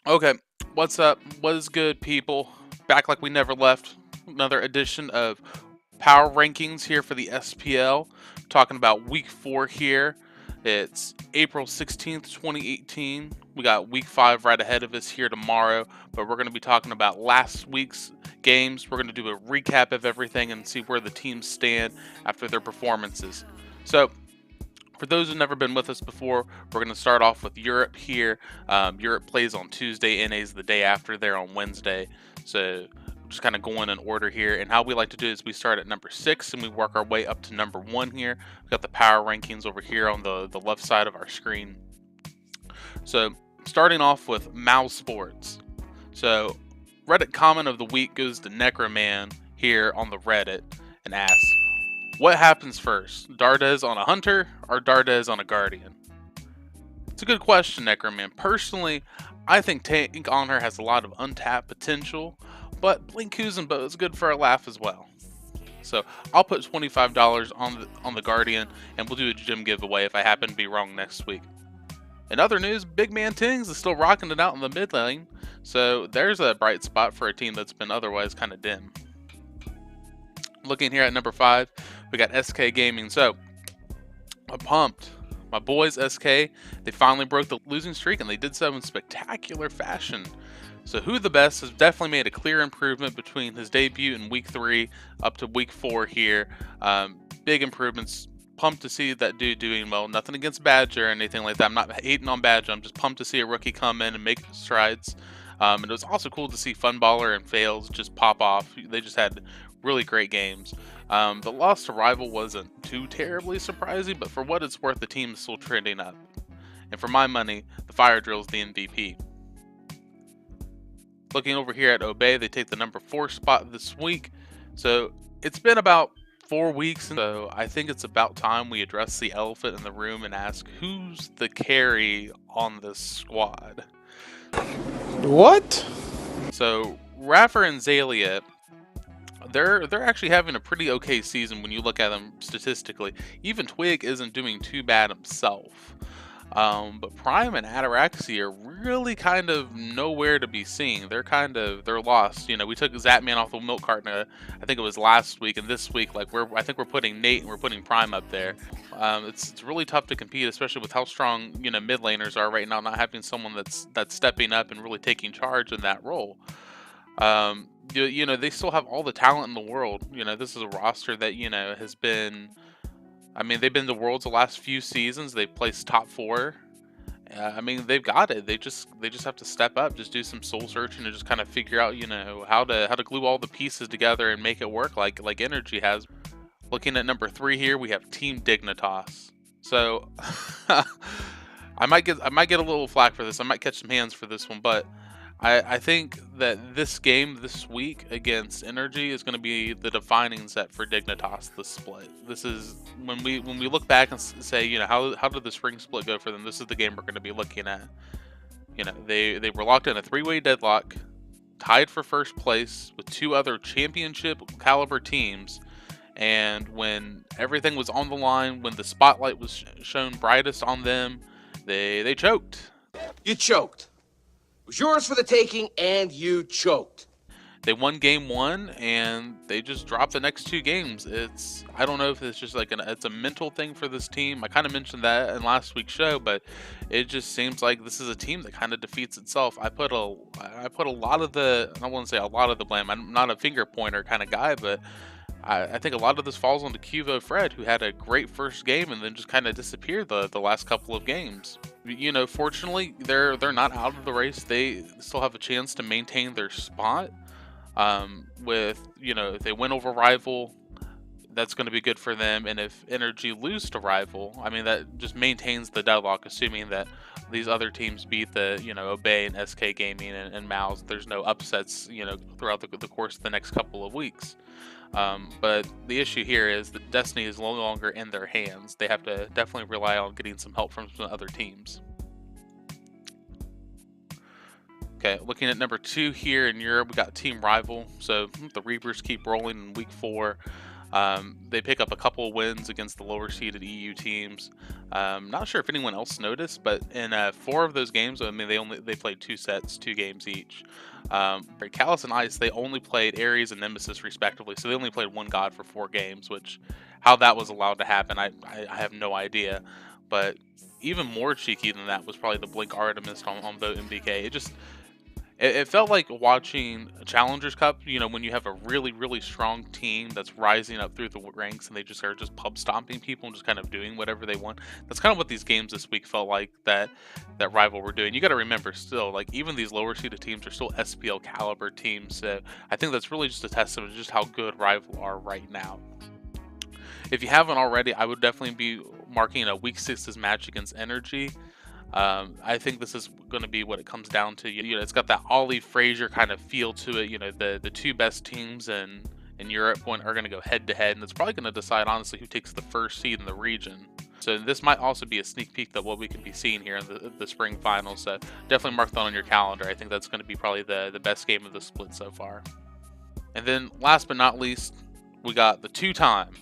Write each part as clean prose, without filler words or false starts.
Okay, what's up? What is good, people? Back like we never left. Another edition of Power Rankings here for the SPL. Talking about week 4 here. It's April 16th, 2018. We got week 5 right ahead of us here tomorrow, but we're going to be talking about last week's games. We're going to do a recap of everything and see where the teams stand after their performances. So, for those who've never been with us before, we're going to start off with Europe here. Europe plays on Tuesday, NA's the day after, there on Wednesday. So just kind of going in order here. And how we like to do is we start at number 6 and we work our way up to number 1 here. We've got the power rankings over here on the left side of our screen. So starting off with Mouse Sports. So Reddit comment of the week goes to Necroman here on the Reddit and asks, what happens first, Dardes on a Hunter or Dardes on a Guardian? It's a good question, Necroman. Personally, I think Tank on her has a lot of untapped potential, but Blink Kuzenbo is good for a laugh as well. So I'll put $25 on the Guardian, and we'll do a gym giveaway if I happen to be wrong next week. In other news, Big Man Tings is still rocking it out in the mid lane, so there's a bright spot for a team that's been otherwise kind of dim. Looking here at number 5, we got SK Gaming. So I'm pumped. My boys SK, they finally broke the losing streak, and they did so in spectacular fashion. So Who the Best has definitely made a clear improvement between his debut in week 3 up to week 4 here. Big improvements. Pumped to see that dude doing well. Nothing against Badger or anything like that. I'm not hating on Badger. I'm just pumped to see a rookie come in and make strides. And it was also cool to see Funballer and Fails just pop off. They just had really great games. The loss to Rival wasn't too terribly surprising, but for what it's worth, the team is still trending up. And for my money, the Fire Drill is the MVP. Looking over here at Obey, they take the number 4 spot this week. So it's been about 4 weeks, so I think it's about time we address the elephant in the room and ask, who's the carry on this squad? What? So Raffer and Zalia, they're actually having a pretty okay season when you look at them statistically. Even Twig isn't doing too bad himself. But Prime and Ataraxy are really kind of nowhere to be seen. They're lost. You know, we took Zapman off the milk carton. I think it was last week, and this week, like I think we're putting Nate and we're putting Prime up there. It's really tough to compete, especially with how strong mid laners are right now. Not having someone that's stepping up and really taking charge in that role. They still have all the talent in the world. This is a roster that has been. I mean, they've been the world's the last few seasons. They've placed top 4. I mean, they've got it. They just have to step up, just do some soul searching, and just kind of figure out, how to glue all the pieces together and make it work like Energy has. Looking at number 3 here, we have Team Dignitas. So I might get a little flack for this. I might catch some hands for this one, but I think that this game this week against Energy is going to be the defining set for Dignitas, the split. This is when we look back and say, how did the spring split go for them? This is the game we're going to be looking at. They were locked in a 3-way deadlock, tied for first place with 2 other championship caliber teams, and when everything was on the line, when the spotlight was shown brightest on them, they choked. You choked. It was yours for the taking, and you choked. They won game 1, and they just dropped the next 2 games. I don't know if it's just like it's a mental thing for this team. I kind of mentioned that in last week's show, but it just seems like this is a team that kind of defeats itself. I put a lot of the, I wouldn't say a lot of the blame. I'm not a finger pointer kind of guy, but I think a lot of this falls onto Cuvo Fred, who had a great first game and then just kind of disappeared the last couple of games. Fortunately, they're not out of the race. They still have a chance to maintain their spot. If they win over Rival, that's going to be good for them. And if Energy lose to Rival, I mean, that just maintains the deadlock, assuming that these other teams beat the, Obey and SK Gaming and Mouse. There's no upsets, throughout the course of the next couple of weeks. But the issue here is that Destiny is no longer in their hands. They have to definitely rely on getting some help from some other teams. Okay, looking at number 2 here in Europe, we got Team Rival. So the Reapers keep rolling in week 4. They pick up a couple of wins against the lower seeded EU teams. Not sure if anyone else noticed, but in 4 of those games, I mean, they played 2 sets, 2 games each. For Callus and Ice, they only played Ares and Nemesis respectively, so they only played 1 god for 4 games, which how that was allowed to happen, I have no idea. But even more cheeky than that was probably the Blink Artemis on Vote MBK. It felt like watching a Challengers Cup, you know, when you have a really, really strong team that's rising up through the ranks and they just are just pub stomping people and just kind of doing whatever they want. That's kind of what these games this week felt like that Rival were doing. You got to remember still, like even these lower seeded teams are still SPL caliber teams. So I think that's really just a testament to just how good Rival are right now. If you haven't already, I would definitely be marking a week 6's match against Energy. I think this is going to be what it comes down to. You know, it's got that Ollie Frazier kind of feel to it. You know, the 2 best teams in Europe are going to go head to head, and it's probably going to decide honestly who takes the first seed in the region. So this might also be a sneak peek of what we could be seeing here in the spring finals. So definitely mark that on your calendar. I think that's going to be probably the best game of the split so far. And then last but not least, we got the 2-time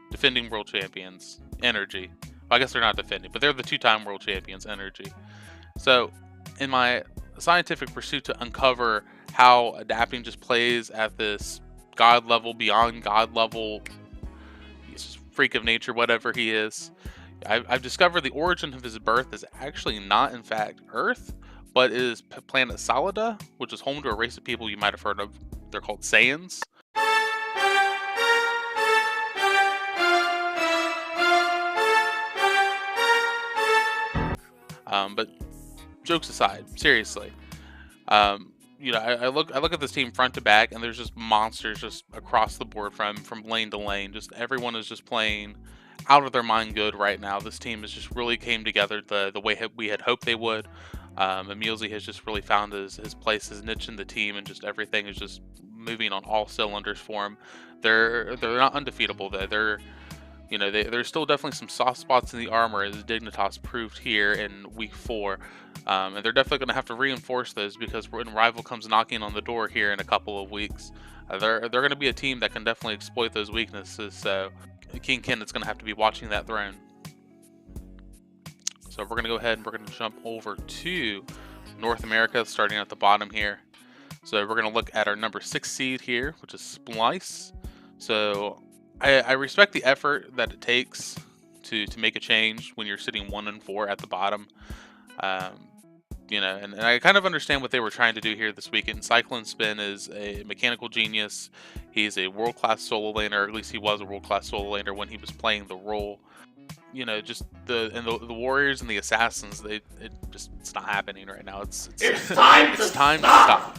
defending world champions, Energy. Well, I guess they're not defending, but they're the 2-time world champions, Energy. So, in my scientific pursuit to uncover how Adapting just plays at this god level, beyond god level, freak of nature, whatever he is, I've discovered the origin of his birth is actually not, in fact, Earth, but is planet Salada, which is home to a race of people you might have heard of. They're called Saiyans. But jokes aside, seriously, you know, I look at this team front to back, and there's just monsters just across the board from lane to lane. Just everyone is just playing out of their mind good right now. This team has just really came together the way we had hoped they would. Emilzi has just really found his place, his niche in the team, and just everything is just moving on all cylinders for him. They're not undefeatable though. You know, there's still definitely some soft spots in the armor, as Dignitas proved here in week 4. And they're definitely going to have to reinforce those, because when Rival comes knocking on the door here in a couple of weeks, they're going to be a team that can definitely exploit those weaknesses. So King Kenneth's going to have to be watching that throne. So we're going to go ahead and we're going to jump over to North America, starting at the bottom here. So we're going to look at our number 6 seed here, which is Splice. So I respect the effort that it takes to make a change when you're sitting 1-4 at the bottom. You know, and I kind of understand what they were trying to do here this weekend. Cyclone Spin is a mechanical genius. He's a world-class solo laner, or at least he was a world-class solo laner when he was playing the role. You know, just the warriors and the assassins, it's not happening right now. It's time to stop.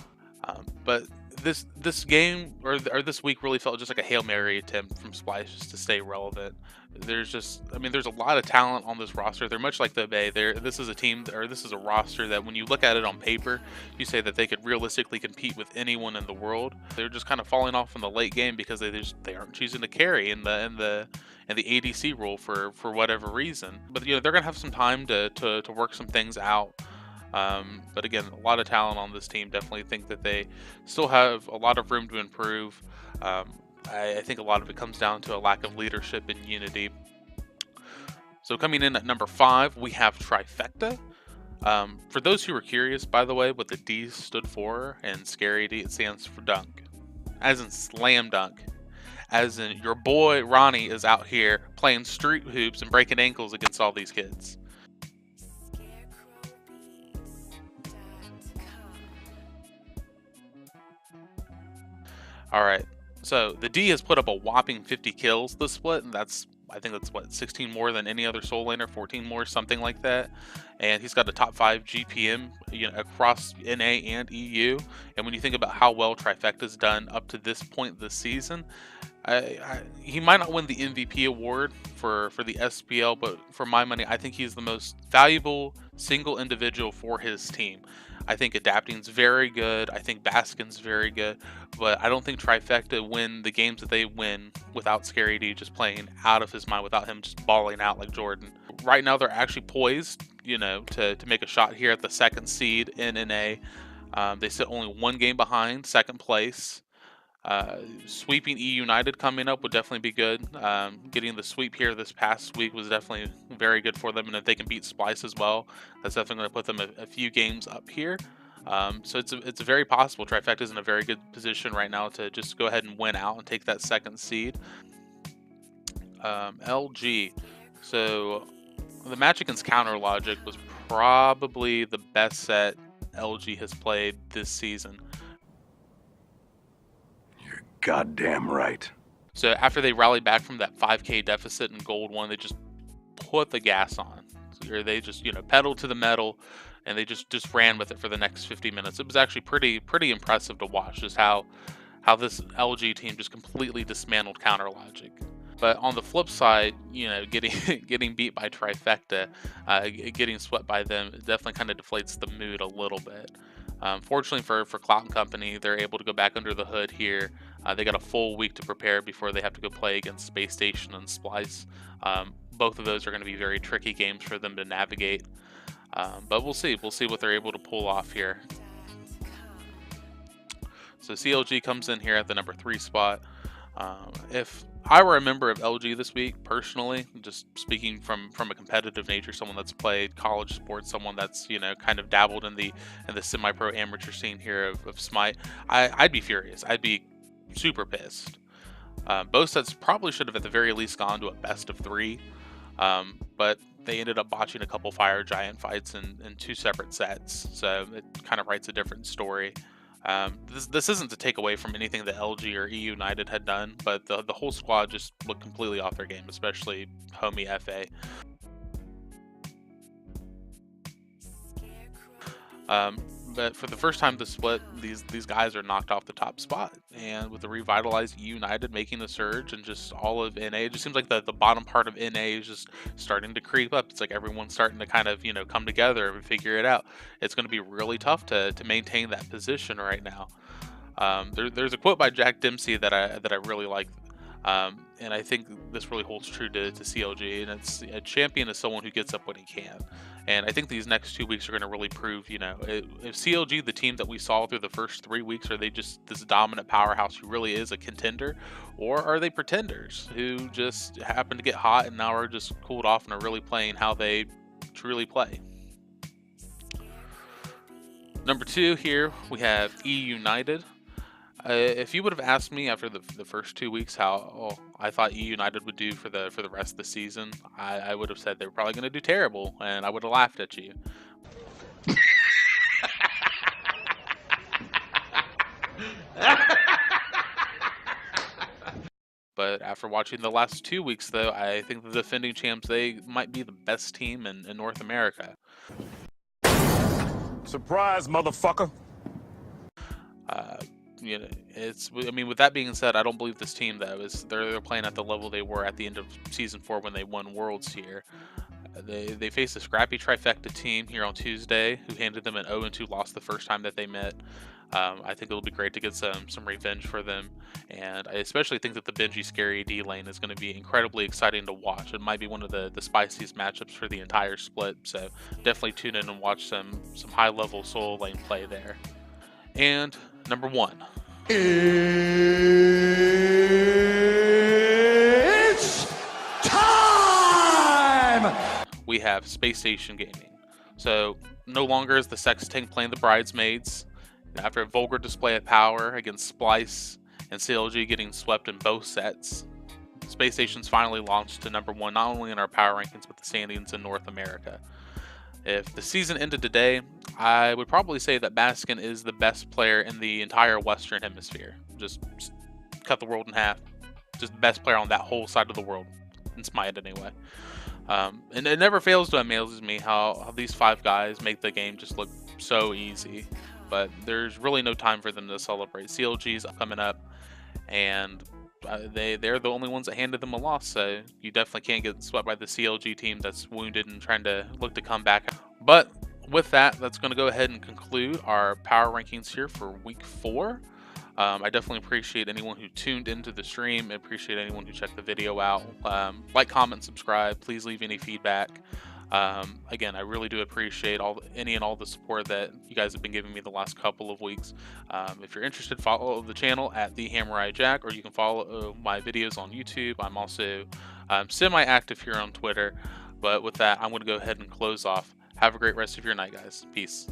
But this game or this week really felt just like a Hail Mary attempt from Splice just to stay relevant. There's a lot of talent on this roster. They're much like the Bay. This is a team, or this is a roster that when you look at it on paper, you say that they could realistically compete with anyone in the world. They're just kind of falling off in the late game because they aren't choosing to carry in the ADC role for whatever reason. But you know, they're gonna have some time to work some things out. But again, a lot of talent on this team. Definitely think that they still have a lot of room to improve. I think a lot of it comes down to a lack of leadership and unity. So coming in at number 5, we have Trifecta. For those who are curious, by the way, what the D stood for, and Scary D, it stands for dunk, as in slam dunk. As in, your boy Ronnie is out here playing street hoops and breaking ankles against all these kids. Alright, so the D has put up a whopping 50 kills this split, and I think that's what, 16 more than any other soul laner, 14 more, something like that. And he's got a top 5 GPM, you know, across NA and EU. And when you think about how well Trifecta's done up to this point this season, he might not win the MVP award for the SPL, but for my money, I think he's the most valuable single individual for his team. I think Adapting's very good. I think Baskin's very good, but I don't think Trifecta win the games that they win without Scary D just playing out of his mind, without him just balling out like Jordan. Right now, they're actually poised, you know, to make a shot here at the 2nd seed in NA. They sit only 1 game behind 2nd place. Sweeping E United coming up would definitely be good. Getting the sweep here this past week was definitely very good for them, and if they can beat Splice as well, that's definitely going to put them a few games up here. So it's a very possible Trifecta's in a very good position right now to just go ahead and win out and take that second seed. LG. So the match against Counter Logic was probably the best set LG has played this season. You're goddamn right. So after they rallied back from that 5K deficit in Gold 1, they just put the gas on. So they just, pedaled to the metal, and they just ran with it for the next 50 minutes. It was actually pretty impressive to watch just how this LG team just completely dismantled Counter Logic. But on the flip side, getting getting beat by Trifecta, getting swept by them, it definitely kind of deflates the mood a little bit. Fortunately for Clout and Company, they're able to go back under the hood here. They got a full week to prepare before they have to go play against Space Station and Splice. Both of those are going to be very tricky games for them to navigate. But we'll see. We'll see what they're able to pull off here. So CLG comes in here at the number 3 spot. If I were a member of LG this week, personally, just speaking from a competitive nature, someone that's played college sports, someone that's kind of dabbled in the semi-pro amateur scene here of Smite, I'd be furious. I'd be super pissed. Both sets probably should have at the very least gone to a best of 3, but they ended up botching a couple Fire Giant fights in 2 separate sets, so it kind of writes a different story. This isn't to take away from anything that LG or E United had done, but the whole squad just looked completely off their game, especially homie FA. But for the first time this split, these guys are knocked off the top spot, and with the revitalized E United making the surge, and just all of NA, it just seems like the bottom part of NA is just starting to creep up. It's like everyone's starting to kind of come together and figure it out. It's going to be really tough to maintain that position right now. There's a quote by Jack Dempsey that I really like. And I think this really holds true to CLG, and it's a champion is someone who gets up when he can. And I think these next 2 weeks are going to really prove, if CLG, the team that we saw through the first 3 weeks, are they just this dominant powerhouse who really is a contender, or are they pretenders who just happen to get hot and now are just cooled off and are really playing how they truly play? Number 2 here, we have E United. If you would have asked me after the first 2 weeks how I thought E United would do for the rest of the season, I would have said they were probably going to do terrible, and I would have laughed at you. But after watching the last 2 weeks, though, I think the defending champs, they might be the best team in North America. Surprise, motherfucker. With that being said, I don't believe this team though they're playing at the level they were at the end of season 4 when they won Worlds here. They faced a scrappy Trifecta team here on Tuesday who handed them an 0-2 loss the first time that they met. I think it'll be great to get some revenge for them, and I especially think that the Benji Scary D lane is going to be incredibly exciting to watch. It might be one of the spiciest matchups for the entire split, so definitely tune in and watch some high level solo lane play there. And number 1. It's time! We have Space Station Gaming. So no longer is the Sex Tank playing the bridesmaids. After a vulgar display of power against Splice and CLG getting swept in both sets, Space Station's finally launched to number 1 not only in our power rankings but the standings in North America. If the season ended today, I would probably say that Baskin is the best player in the entire Western Hemisphere. Just cut the world in half. Just the best player on that whole side of the world, in Smite anyway. And it never fails to amaze me how these 5 guys make the game just look so easy. But there's really no time for them to celebrate. CLG's coming up, and they're the only ones that handed them a loss, so you definitely can't get swept by the CLG team that's wounded and trying to look to come back. But with that's going to go ahead and conclude our power rankings here for week 4. I definitely appreciate anyone who tuned into the stream. I appreciate anyone who checked the video out. Like, comment, subscribe. Please leave any feedback. Again, I really do appreciate any and all the support that you guys have been giving me the last couple of weeks. If you're interested, follow the channel at the Hamurai Jack, or you can follow my videos on YouTube. I'm also semi-active here on Twitter. But with that, I'm going to go ahead and close off. Have a great rest of your night, guys. Peace.